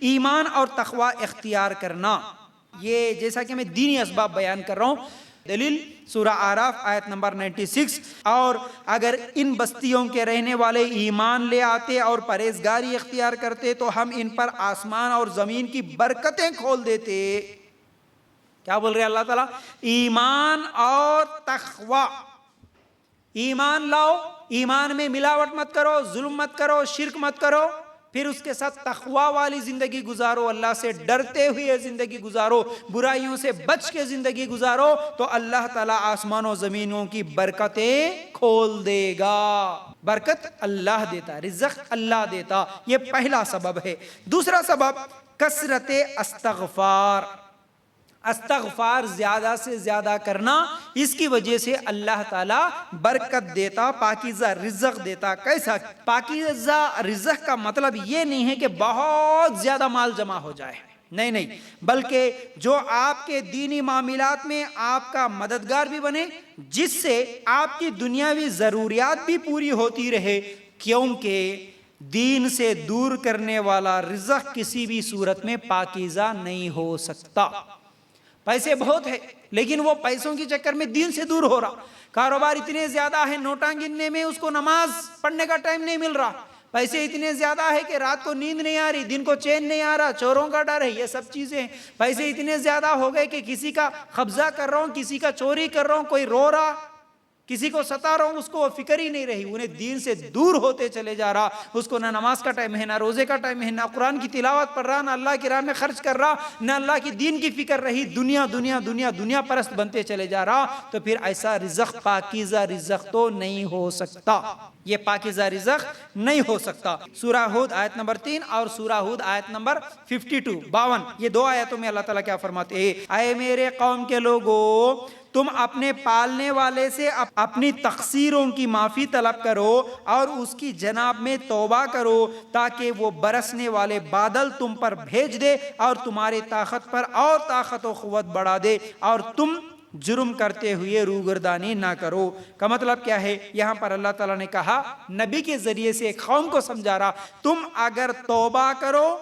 ایمان اور تقوی اختیار کرنا. یہ جیسا کہ میں دینی اسباب بیان کر رہا ہوں. دلیل سورہ اعراف آیت نمبر 96. اور اگر ان بستیوں کے رہنے والے ایمان لے آتے اور پرہیزگاری اختیار کرتے تو ہم ان پر آسمان اور زمین کی برکتیں کھول دیتے. کیا بول رہے اللہ تعالیٰ؟ ایمان اور تقوی. ایمان لاؤ، ایمان میں ملاوٹ مت کرو، ظلم مت کرو، شرک مت کرو، پھر اس کے ساتھ تقوی والی زندگی گزارو، اللہ سے ڈرتے ہوئے زندگی گزارو، برائیوں سے بچ کے زندگی گزارو، تو اللہ تعالیٰ آسمان و زمینوں کی برکتیں کھول دے گا. برکت اللہ دیتا، رزق اللہ دیتا. یہ پہلا سبب ہے. دوسرا سبب کثرت استغفار. استغفار زیادہ سے زیادہ کرنا، اس کی وجہ سے اللہ تعالیٰ برکت دیتا، پاکیزہ رزق دیتا. کیسا؟ پاکیزہ رزق کا مطلب یہ نہیں ہے کہ بہت زیادہ مال جمع ہو جائے، نہیں، بلکہ جو آپ کے دینی معاملات میں آپ کا مددگار بھی بنے، جس سے آپ کی دنیاوی ضروریات بھی پوری ہوتی رہے. کیونکہ دین سے دور کرنے والا رزق کسی بھی صورت میں پاکیزہ نہیں ہو سکتا. پیسے بہت ہے لیکن وہ پیسوں کے چکر میں دین سے دور ہو رہا. کاروبار اتنے زیادہ ہے، نوٹاں گننے میں اس کو نماز پڑھنے کا ٹائم نہیں مل رہا. پیسے اتنے زیادہ ہے کہ رات کو نیند نہیں آ رہی، دن کو چین نہیں آ رہا، چوروں کا ڈر ہے، یہ سب چیزیں ہیں. پیسے اتنے زیادہ ہو گئے کہ کسی کا قبضہ کر رہا ہوں، کسی کا چوری کر رہا ہوں، کوئی رو رہا، کسی کو ستا رہا ہوں، اس کو وہ فکر ہی نہیں رہی. انہیں دین سے دور ہوتے چلے جا رہا. اس کو نہ نماز کا ٹائم ہے، نہ روزے کا ٹائم ہے، نہ قرآن کی تلاوت پڑھ رہا، نہ اللہ کی راہ میں خرچ کر رہا، نہ اللہ کی دین کی فکر رہی. دنیا دنیا دنیا دنیا پرست بنتے چلے جا رہا. تو پھر ایسا رزق پاکیزہ رزق تو نہیں ہو سکتا. یہ پاکیزہ رزق نہیں ہو سکتا. سورہ ہود آیت نمبر 3 اور سورہ ہود آیت نمبر 52 یہ دو آیتوں میں اللہ تعالیٰ کیا فرماتے ہیں؟ اے میرے قوم کے لوگو، تم اپنے پالنے والے سے اپنی تقصیروں کی معافی طلب کرو اور اس کی جناب میں توبہ کرو تاکہ وہ برسنے والے بادل تم پر بھیج دے اور تمہاری طاقت پر اور طاقت و قوت بڑھا دے اور تم جرم کرتے ہوئے روگردانی نہ کرو. کا مطلب کیا ہے؟ یہاں پر اللہ تعالیٰ نے کہا، نبی کے ذریعے سے ایک قوم کو سمجھا رہا، تم اگر توبہ کرو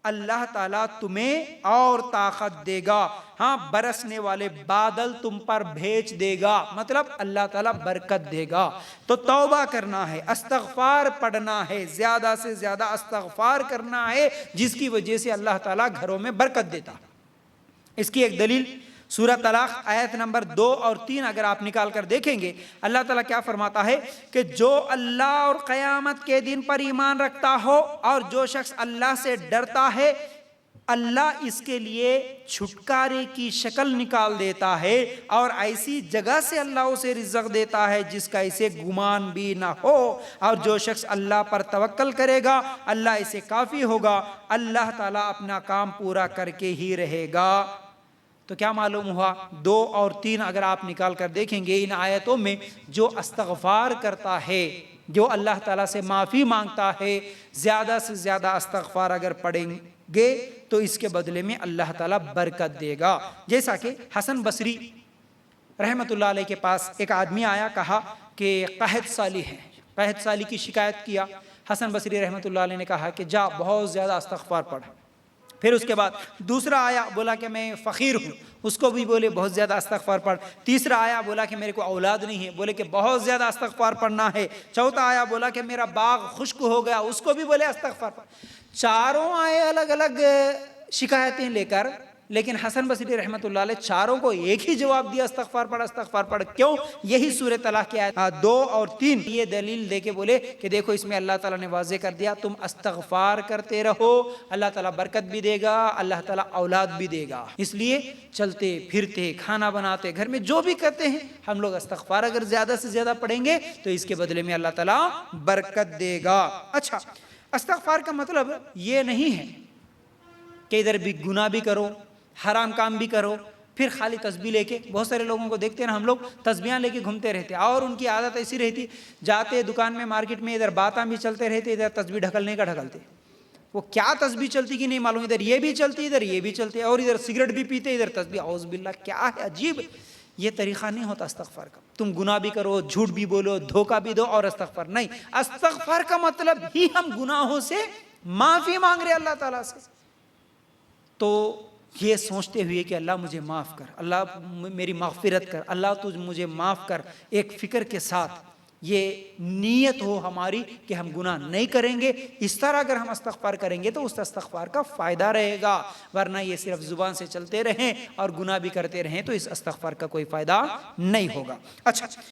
اللہ تعالیٰ تمہیں اور طاقت دے گا. ہاں، برسنے والے بادل تم پر بھیج دے گا، مطلب اللہ تعالیٰ برکت دے گا. تو توبہ کرنا ہے، استغفار پڑھنا ہے، زیادہ سے زیادہ استغفار کرنا ہے، جس کی وجہ سے اللہ تعالیٰ گھروں میں برکت دیتا. اس کی ایک دلیل سورہ طلاق آیت نمبر 2 اور 3 اگر آپ نکال کر دیکھیں گے، اللہ تعالیٰ کیا فرماتا ہے کہ جو اللہ اور قیامت کے دن پر ایمان رکھتا ہو اور جو شخص اللہ سے ڈرتا ہے، اللہ اس کے لیے چھٹکارے کی شکل نکال دیتا ہے اور ایسی جگہ سے اللہ اسے رزق دیتا ہے جس کا اسے گمان بھی نہ ہو. اور جو شخص اللہ پر توکل کرے گا اللہ اسے کافی ہوگا. اللہ تعالیٰ اپنا کام پورا کر کے ہی رہے گا. تو کیا معلوم ہوا؟ 2 اور 3 اگر آپ نکال کر دیکھیں گے ان آیتوں میں، جو استغفار کرتا ہے، جو اللہ تعالیٰ سے معافی مانگتا ہے، زیادہ سے زیادہ استغفار اگر پڑھیں گے تو اس کے بدلے میں اللہ تعالیٰ برکت دے گا. جیسا کہ حسن بصری رحمت اللہ علیہ کے پاس ایک آدمی آیا، کہا کہ قحط سالی ہے، قحط سالی کی شکایت کیا. حسن بصری رحمت اللہ علیہ نے کہا کہ جا بہت زیادہ استغفار پڑھ. پھر اس کے بعد دوسرا آیا، بولا کہ میں فقیر ہوں، اس کو بھی بولے بہت زیادہ استغفار پڑھ. تیسرا آیا، بولا کہ میرے کو اولاد نہیں ہے، بولے کہ بہت زیادہ استغفار پڑھنا ہے. چوتھا آیا، بولا کہ میرا باغ خشک ہو گیا، اس کو بھی بولے استغفار پڑھ. چاروں آئے الگ الگ شکایتیں لے کر، لیکن حسن بصری رحمت اللہ علیہ چاروں کو ایک ہی جواب دیا، استغفار پڑھ استغفار پڑھ. کیوں؟ یہی سورہ طلاق کی آیت 2 اور 3 یہ دلیل دے کے بولے کہ دیکھو اس میں اللہ تعالیٰ نے واضح کر دیا، تم استغفار کرتے رہو، اللہ تعالیٰ برکت بھی دے گا، اللہ تعالیٰ اولاد بھی دے گا. اس لیے چلتے پھرتے، کھانا بناتے، گھر میں جو بھی کرتے ہیں، ہم لوگ استغفار اگر زیادہ سے زیادہ پڑھیں گے تو اس کے بدلے میں اللہ تعالیٰ برکت دے گا. اچھا، استغفار کا مطلب یہ نہیں ہے کہ ادھر بھی گناہ بھی کرو، حرام کام بھی کرو، پھر خالی تسبیح لے کے. بہت سارے لوگوں کو دیکھتے ہیں نا، ہم لوگ تسبیحاں لے کے گھومتے رہتے اور ان کی عادت ایسی رہتی، جاتے دکان میں مارکیٹ میں ادھر باتاں بھی چلتے رہتے، ادھر تسبیح ڈھکلنے کا ڈھکلتے. وہ کیا تسبیح چلتی کہ نہیں معلوم، ادھر یہ بھی چلتی ادھر یہ بھی چلتی، اور ادھر سگریٹ بھی پیتے ادھر تسبیح. اعوذ باللہ، کیا ہے عجیب. یہ طریقہ نہیں ہوتا استغفار کا. تم گناہ بھی کرو، جھوٹ بھی بولو، دھوکہ بھی دو اور استغفار نہیں. استغفار کا مطلب ہی ہم گناہوں سے معافی مانگ رہے اللہ تعالیٰ سے. تو یہ سوچتے ہوئے کہ اللہ مجھے معاف کر، اللہ میری مغفرت کر، اللہ تجھ مجھے معاف کر، ایک فکر کے ساتھ یہ نیت ہو ہماری کہ ہم گناہ نہیں کریں گے، اس طرح اگر ہم استغفار کریں گے تو اس استغفار کا فائدہ رہے گا، ورنہ یہ صرف زبان سے چلتے رہیں اور گناہ بھی کرتے رہیں تو اس استغفار کا کوئی فائدہ نہیں ہوگا۔ اچھا،